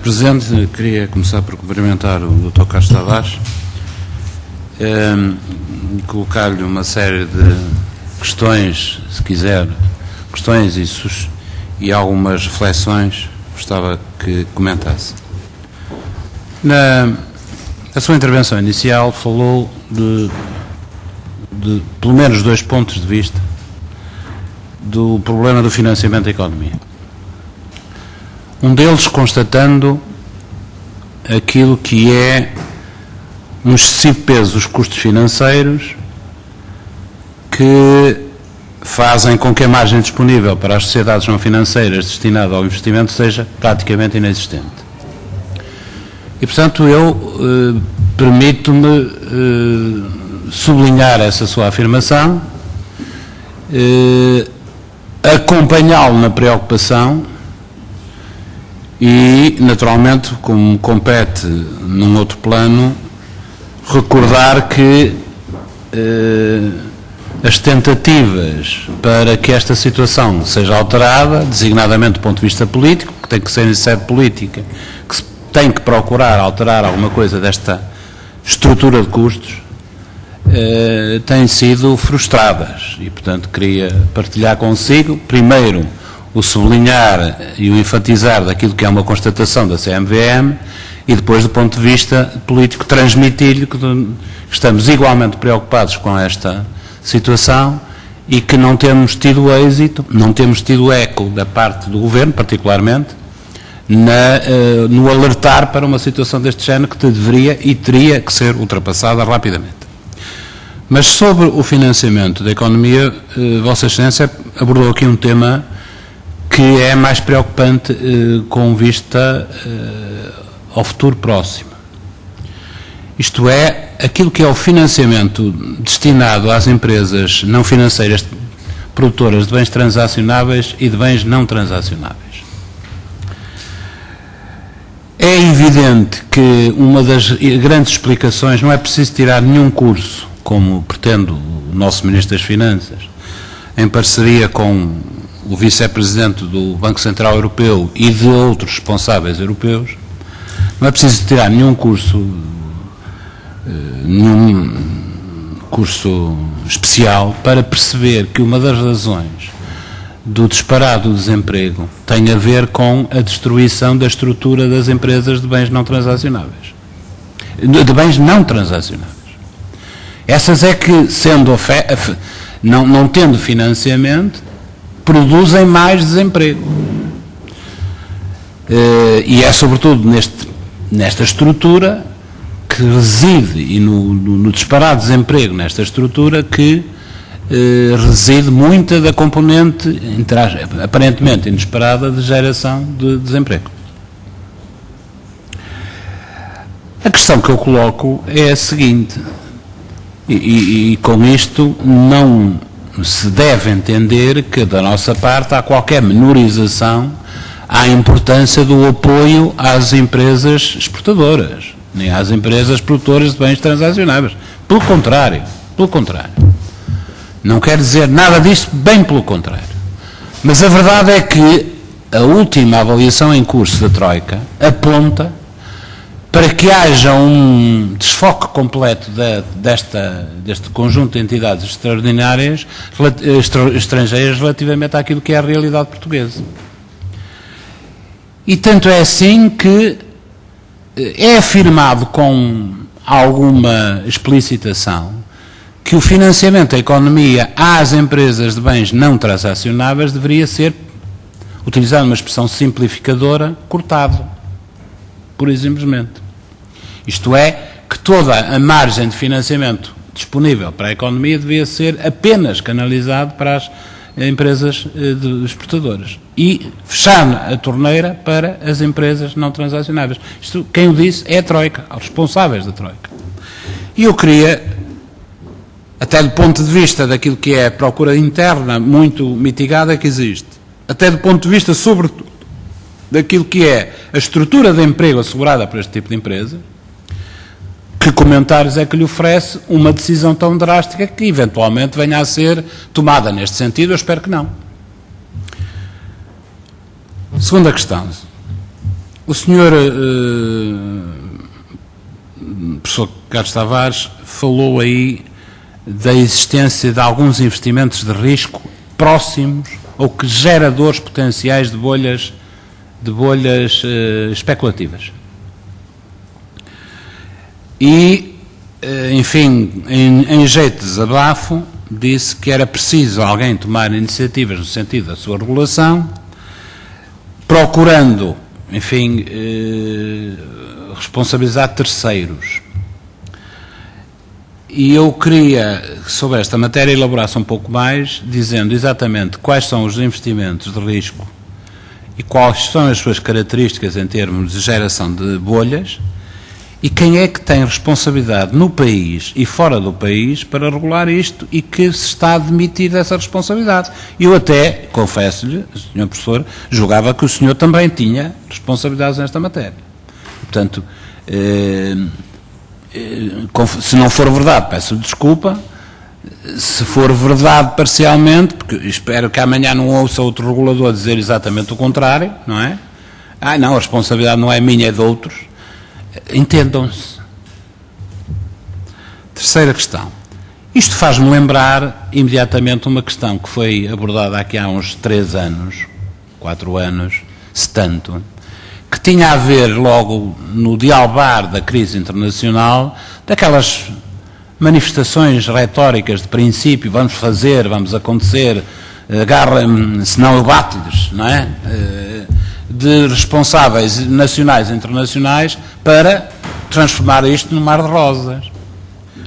Presidente, queria começar por cumprimentar o Dr. Carlos Tavares e colocar-lhe uma série de questões, se quiser, questões e algumas reflexões, gostava que comentasse. Na sua intervenção inicial falou de pelo menos dois pontos de vista do problema do financiamento da economia. Um deles constatando aquilo que é um excessivo peso dos custos financeiros que fazem com que a margem disponível para as sociedades não financeiras destinada ao investimento seja praticamente inexistente. E, portanto, eu permito-me sublinhar essa sua afirmação, acompanhá-lo na preocupação e, naturalmente, como compete num outro plano, recordar que as tentativas para que esta situação seja alterada, designadamente do ponto de vista político, que tem que ser em sede política, que se tem que procurar alterar alguma coisa desta estrutura de custos, têm sido frustradas e, portanto, queria partilhar consigo, primeiro, o sublinhar e o enfatizar daquilo que é uma constatação da CMVM e depois, do ponto de vista político, transmitir-lhe que estamos igualmente preocupados com esta situação e que não temos tido êxito, não temos tido eco da parte do Governo, particularmente, no alertar para uma situação deste género que deveria e teria que ser ultrapassada rapidamente. Mas sobre o financiamento da economia, Vossa Excelência abordou aqui um tema que é mais preocupante com vista ao futuro próximo. Isto é, aquilo que é o financiamento destinado às empresas não financeiras produtoras de bens transacionáveis e de bens não transacionáveis. É evidente que uma das grandes explicações, não é preciso tirar nenhum curso, como pretende o nosso Ministro das Finanças, em parceria com o Vice-Presidente do Banco Central Europeu e de outros responsáveis europeus, não é preciso tirar nenhum curso especial para perceber que uma das razões do disparado do desemprego tem a ver com a destruição da estrutura das empresas de bens não transacionáveis. De bens não transacionáveis. Essas é que, não tendo financiamento, produzem mais desemprego. E é sobretudo nesta estrutura que reside, e no disparado desemprego nesta estrutura, que reside muita da componente aparentemente inesperada de geração de desemprego. A questão que eu coloco é a seguinte, e com isto não se deve entender que da nossa parte há qualquer menorização à importância do apoio às empresas exportadoras, nem às empresas produtoras de bens transacionáveis. Pelo contrário. Não quer dizer nada disso, bem pelo contrário. Mas a verdade é que a última avaliação em curso da Troika aponta para que haja um desfoque completo deste conjunto de entidades extraordinárias estrangeiras relativamente àquilo que é a realidade portuguesa. E tanto é assim que é afirmado com alguma explicitação que o financiamento da economia às empresas de bens não transacionáveis deveria ser, utilizando uma expressão simplificadora, cortado, pura e simplesmente. Isto é, que toda a margem de financiamento disponível para a economia devia ser apenas canalizado para as empresas exportadoras e fechar a torneira para as empresas não transacionáveis. Isto, quem o disse é a Troika, os responsáveis da Troika. E eu queria, até do ponto de vista daquilo que é a procura interna muito mitigada que existe, até do ponto de vista, sobretudo, daquilo que é a estrutura de emprego assegurada por este tipo de empresa, que comentários é que lhe oferece uma decisão tão drástica que eventualmente venha a ser tomada neste sentido? Eu espero que não. Segunda questão. O senhor professor Carlos Tavares falou aí da existência de alguns investimentos de risco próximos ou que geradores potenciais de bolhas especulativas. E, enfim, em jeito de desabafo, disse que era preciso alguém tomar iniciativas no sentido da sua regulação, procurando, enfim, responsabilizar terceiros. E eu queria que sobre esta matéria elaborasse um pouco mais, dizendo exatamente quais são os investimentos de risco e quais são as suas características em termos de geração de bolhas e quem é que tem responsabilidade no país e fora do país para regular isto e que se está a admitir dessa responsabilidade. Eu até, confesso-lhe, Sr. Professor, julgava que o senhor também tinha responsabilidades nesta matéria. Portanto, se não for verdade, peço desculpa. Se for verdade parcialmente, porque espero que amanhã não ouça outro regulador dizer exatamente o contrário, não é? Não, a responsabilidade não é minha, é de outros. Entendam-se. Terceira questão. Isto faz-me lembrar imediatamente uma questão que foi abordada aqui há uns 3 anos, 4 anos, se tanto, que tinha a ver logo no dialbar da crise internacional, daquelas manifestações retóricas de princípio, vamos fazer, vamos acontecer, agarra-me, senão eu bato-lhes, não é? De responsáveis nacionais e internacionais para transformar isto num mar de rosas.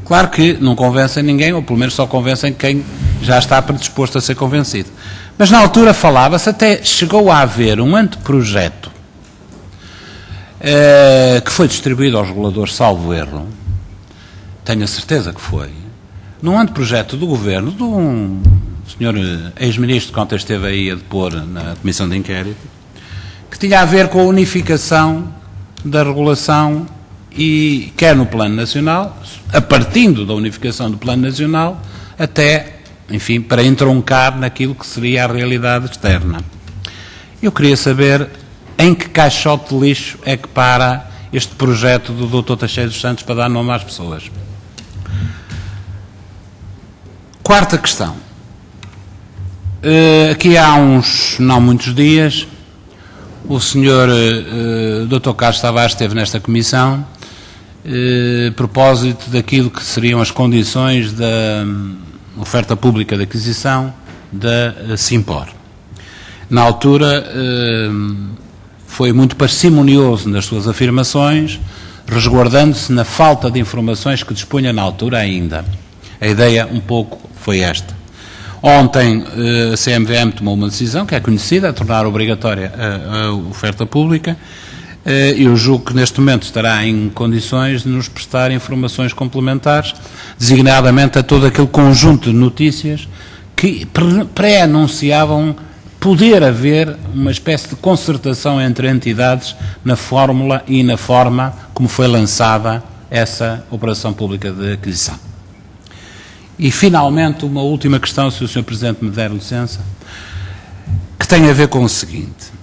Claro que não convencem ninguém, ou pelo menos só convencem quem já está predisposto a ser convencido. Mas na altura falava-se, até chegou a haver um anteprojeto que foi distribuído aos reguladores, salvo erro, tenho a certeza que foi, num anteprojeto do governo, de um senhor ex-ministro que ontem esteve aí a depor na comissão de inquérito, que tinha a ver com a unificação da regulação e quer no plano nacional, a partindo da unificação do plano nacional, até, enfim, para entroncar naquilo que seria a realidade externa. Eu queria saber em que caixote de lixo é que para este projeto do Dr. Teixeira dos Santos para dar nome às pessoas. Quarta questão. Aqui há uns, não muitos dias, o senhor Dr. Carlos Tavares esteve nesta comissão a propósito daquilo que seriam as condições da oferta pública de aquisição da Simpor. Na altura foi muito parcimonioso nas suas afirmações, resguardando-se na falta de informações que dispunha na altura ainda. A ideia um pouco foi esta. Ontem a CMVM tomou uma decisão que é conhecida, a tornar obrigatória a oferta pública. Eu julgo que neste momento estará em condições de nos prestar informações complementares, designadamente a todo aquele conjunto de notícias que pré-anunciavam poder haver uma espécie de concertação entre entidades na fórmula e na forma como foi lançada essa operação pública de aquisição. E, finalmente, uma última questão, se o Sr. Presidente me der licença, que tem a ver com o seguinte.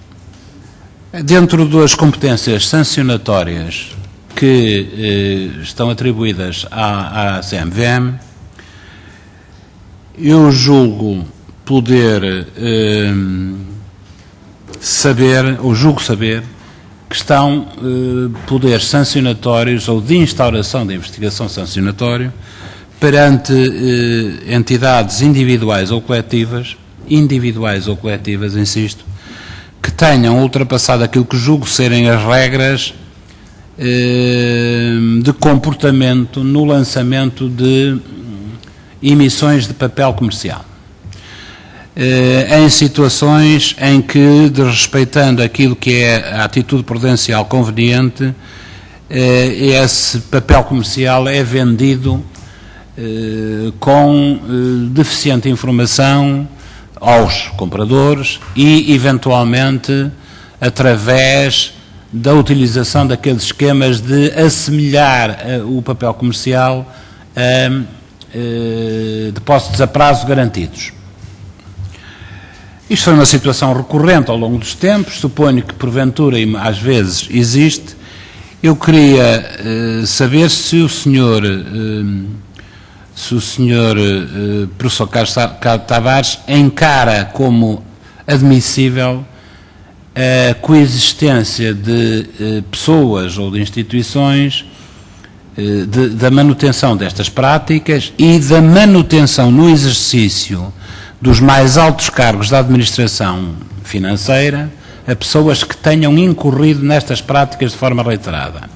Dentro das competências sancionatórias que estão atribuídas à CMVM, eu julgo poder saber que estão poderes sancionatórios ou de instauração de investigação sancionatória perante entidades individuais ou coletivas, insisto, que tenham ultrapassado aquilo que julgo serem as regras de comportamento no lançamento de emissões de papel comercial. Em situações em que, desrespeitando aquilo que é a atitude prudencial conveniente, esse papel comercial é vendido com deficiente informação aos compradores e, eventualmente, através da utilização daqueles esquemas de assemelhar o papel comercial a depósitos a prazo garantidos. Isto foi uma situação recorrente ao longo dos tempos, suponho que porventura e às vezes existe. Eu queria saber se o senhor professor Carlos Tavares encara como admissível a coexistência de pessoas ou de instituições, da manutenção destas práticas e da manutenção no exercício dos mais altos cargos da administração financeira a pessoas que tenham incorrido nestas práticas de forma reiterada.